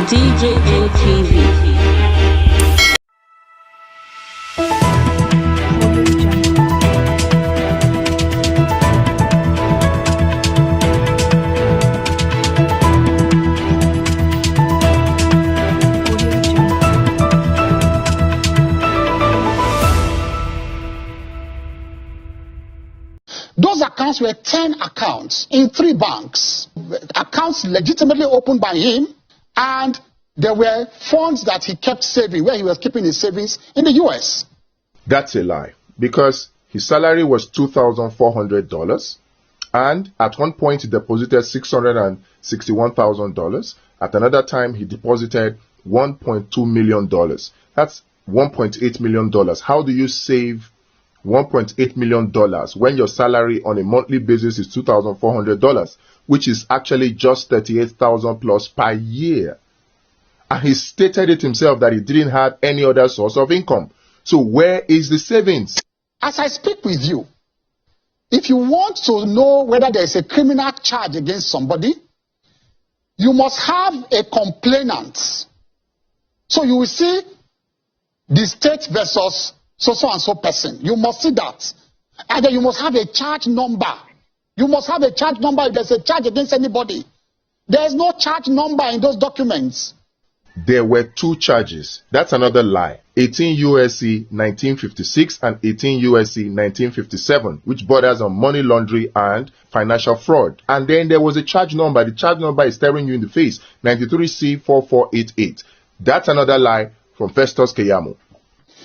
DJ Those accounts were 10 accounts in 3 banks. Accounts legitimately opened by him, and there were funds that he kept saving, where he was keeping his savings in the US. That's a lie, because his salary was $2,400, and at one point he deposited $661,000. At another time he deposited $1.2 million. That's $1.8 million. How do you save $1.8 million when your salary on a monthly basis is $2,400, which is actually just $38,000 plus per year? And he stated it himself that he didn't have any other source of income. So where is the savings? As I speak with you, if you want to know whether there is a criminal charge against somebody, you must have a complainant. So you will see the state versus so and so person. You must see that. And then you must have a charge number. You must have a charge number if there's a charge against anybody. There is no charge number in those documents. There were 2 charges. That's another lie. 18 USC 1956 and 18 USC 1957, which borders on money laundering and financial fraud. And then there was a charge number. The charge number is staring you in the face. 93C 4488. That's another lie from Festus Keyamo.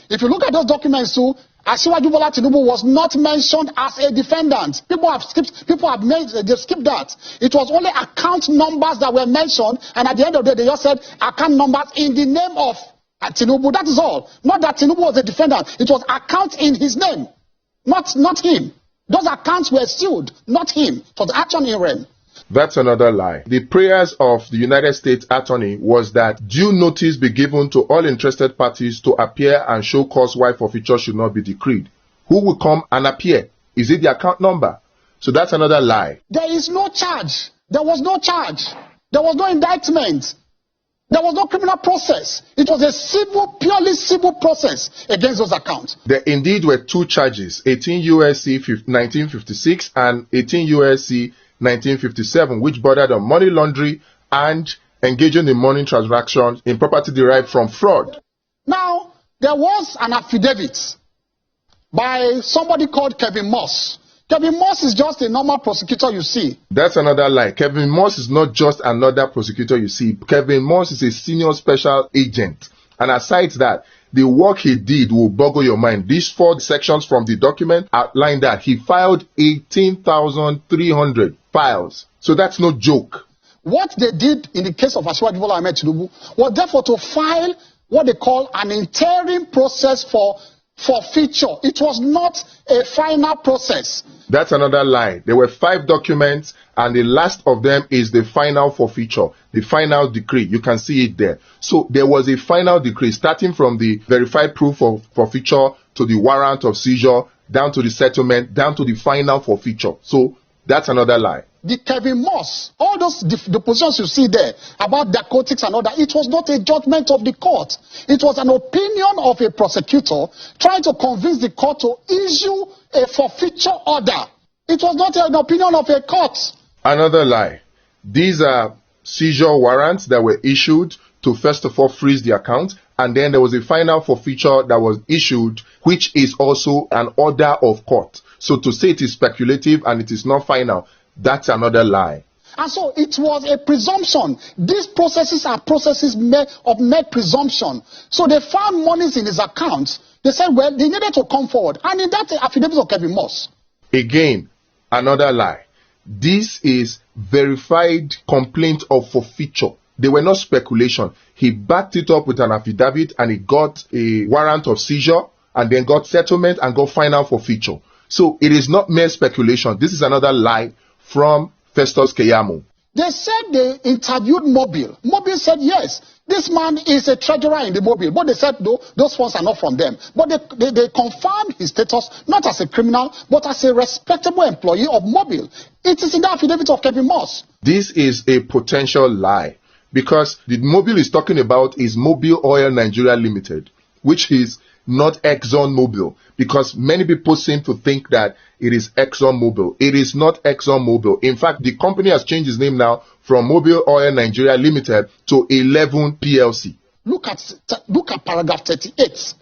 If you look at those documents too, Bola Tinubu was not mentioned as a defendant. They've skipped that. It was only account numbers that were mentioned, and at the end of the day, they just said account numbers in the name of Tinubu. That is all. Not that Tinubu was a defendant. It was accounts in his name, not him. Those accounts were sealed, not him. It was action in rem. That's another lie. The prayers of the United States Attorney was that due notice be given to all interested parties to appear and show cause why forfeiture should not be decreed. Who will come and appear? Is it the account number? So that's another lie. There is no charge. There was no charge. There was no indictment. There was no criminal process. It was a purely civil process against those accounts. There indeed were 2 charges, 18 USC 1956 and 18 USC 1957, which bordered on money laundering and engaging in money transactions in property derived from fraud. Now, there was an affidavit by somebody called Kevin Moss. Kevin Moss is just a normal prosecutor you see. That's another lie. Kevin Moss is not just another prosecutor you see. Kevin Moss is a senior special agent. And aside that, the work he did will boggle your mind. These 4 sections from the document outline that he filed 18,300 files. So that's no joke. What they did in the case of Bola Tinubu was therefore to file what they call an interim process for forfeiture. It was not a final process. That's another lie. There were 5 documents, and the last of them is the final forfeiture, the final decree. You can see it there. So there was a final decree starting from the verified proof of forfeiture to the warrant of seizure, down to the settlement, down to the final forfeiture. So that's another lie. The Kevin Moss, all those depositions you see there about narcotics and all that, it was not a judgment of the court. It was an opinion of a prosecutor trying to convince the court to issue a forfeiture order. It was not an opinion of a court. Another lie. These are seizure warrants that were issued to first of all freeze the account, and then there was a final forfeiture that was issued, which is also an order of court. So to say it is speculative and it is not final, that's another lie. And so it was a presumption. These processes are processes of mere presumption. So they found monies in his accounts. They said, well, they needed to come forward. And in that affidavit of Kevin Moss. Again, another lie. This is verified complaint of forfeiture. They were not speculation. He backed it up with an affidavit, and he got a warrant of seizure, and then got settlement and got final forfeiture. So it is not mere speculation. This is another lie from Festus Keyamo. They said they interviewed Mobile. Mobile said, yes, this man is a treasurer in the Mobile. But they said, no, those funds are not from them. But they confirmed his status, not as a criminal, but as a respectable employee of Mobile. It is in the affidavit of Kevin Moss. This is a potential lie, because the Mobil is talking about is Mobil Oil Nigeria Limited, which is not Exxon Mobil, because many people seem to think that it is Exxon Mobil. It is not Exxon Mobil. In fact, the company has changed its name now from Mobil Oil Nigeria Limited to 11 PLC. Look at paragraph 38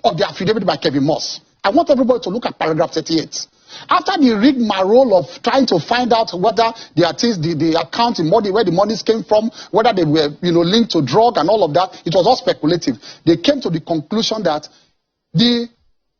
of the affidavit by Kevin Moss. I want everybody to look at paragraph 38. After the rigmarole of trying to find out whether the account in money, where the monies came from, whether they were linked to drug and all of that, it was all speculative. They came to the conclusion that the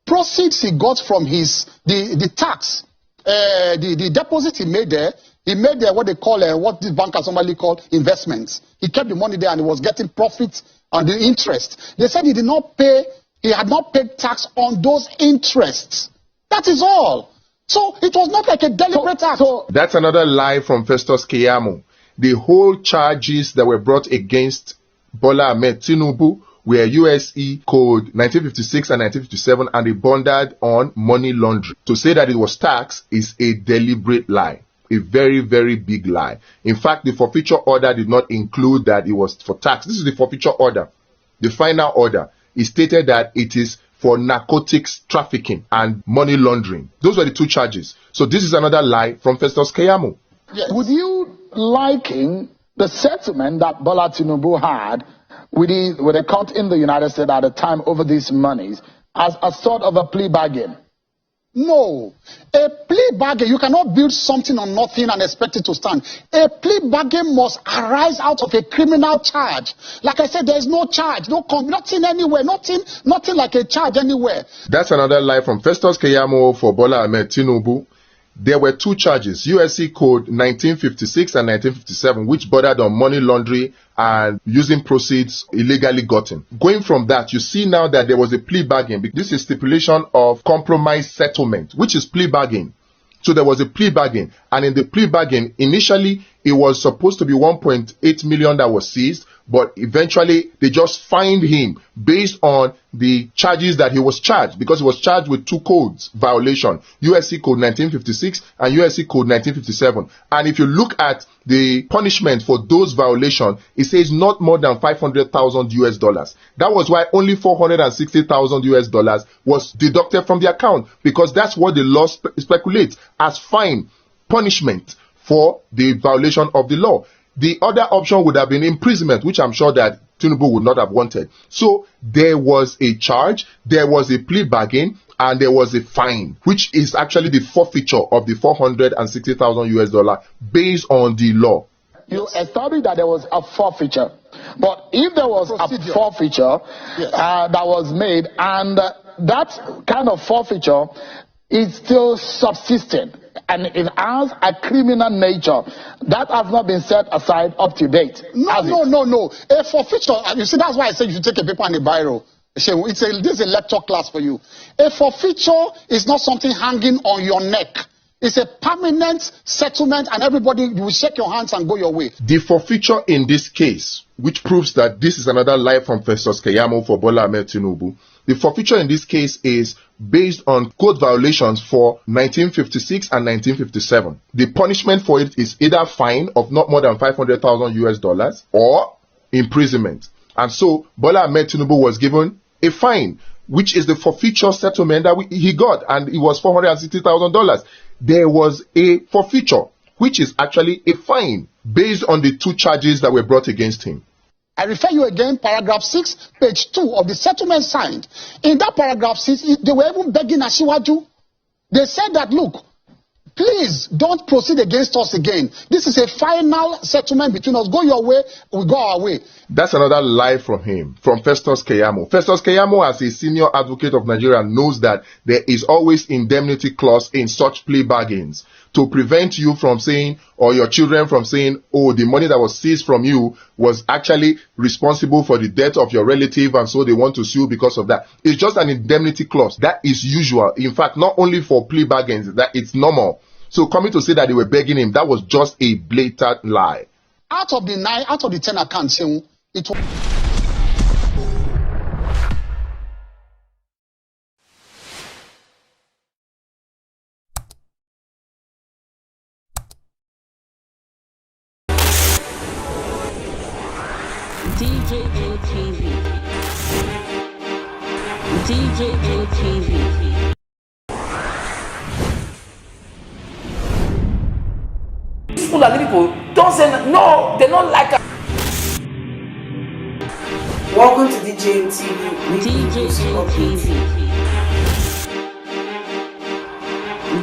proceeds he got from the tax, the deposit he made there what they call what these bankers normally call investments. He kept the money there and he was getting profit on the interest. They said he had not paid tax on those interests. That is all. So it was not like a deliberate act. So that's another lie from Festus Keyamo. The whole charges that were brought against Bola Tinubu were USE code 1956 and 1957, and they bonded on money laundering. To say that it was tax is a deliberate lie. A very, very big lie. In fact, the forfeiture order did not include that it was for tax. This is the forfeiture order. The final order. It stated that it is for narcotics trafficking and money laundering. Those were the two charges. So this is another lie from Festus Keyamo. Yes. Would you liken the settlement that Bola Tinubu had with a court in the United States at the time over these monies as a sort of a plea bargain? No. A plea bargain, you cannot build something on nothing and expect it to stand. A plea bargain must arise out of a criminal charge. Like I said, there is no charge, nothing anywhere, nothing like a charge anywhere. That's another lie from Festus Keyamo for Bola Tinubu. There were two charges, USC code 1956 and 1957, which bordered on money laundering and using proceeds illegally gotten. Going from that, you see now that there was a plea bargain. This is stipulation of compromise settlement, which is plea bargain. So there was a plea bargain, and in the plea bargain, initially it was supposed to be 1.8 million that was seized, but eventually they just fined him based on the charges that he was charged, because he was charged with two codes violation, USC code 1956 and USC code 1957. And if you look at the punishment for those violations, it says not more than $500,000. That was why only $460,000 was deducted from the account, because that's what the law speculates as fine punishment for the violation of the law. The other option would have been imprisonment, which I'm sure that Tinubu would not have wanted. So there was a charge, there was a plea bargain, and there was a fine, which is actually the forfeiture of the $460,000 based on the law. You established that there was a forfeiture, but if there was a forfeiture that was made, and that kind of forfeiture is still subsisting, and it has a criminal nature that has not been set aside up to date. No. A forfeiture, you see, that's why I said you should take a paper and a biro. This is a lecture class for you. A forfeiture is not something hanging on your neck. It's a permanent settlement, and everybody, you will shake your hands and go your way. The forfeiture in this case, which proves that this is another lie from Festus Keyamo for Bola Tinubu, the forfeiture in this case is based on code violations for 1956 and 1957. The punishment for it is either fine of not more than $500,000 or imprisonment. And so Bola Tinubu was given a fine, which is the forfeiture settlement that he got, and it was $460,000. There was a forfeiture, which is actually a fine based on the two charges that were brought against him. I refer you again, paragraph 6, page 2 of the settlement signed. In that paragraph 6, they were even begging Asiwaju. They said that, look, please don't proceed against us again. This is a final settlement between us. Go your way, we go our way. That's another lie from him, from Festus Keyamo. Festus Keyamo, as a senior advocate of Nigeria, knows that there is always indemnity clause in such plea bargains to prevent you from saying, or your children from saying, oh, the money that was seized from you was actually responsible for the death of your relative, and so they want to sue because of that. It's just an indemnity clause. That is usual. In fact, not only for plea bargains, that it's normal. So coming to say that they were begging him, that was just a blatant lie. Out of the 10 accounts, it was... People and people don't say no, they don't like it. Welcome to DJ TV. DJ TV.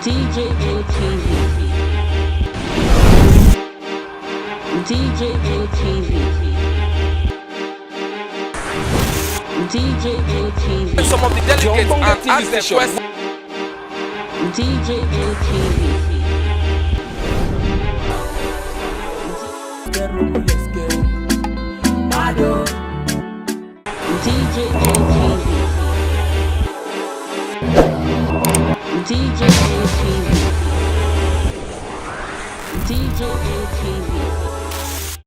DJ TV. DJ TV. DJ TV. Some of the delegates and ask the question. DJ TV. DJ TV. DJ TV. DJ TV.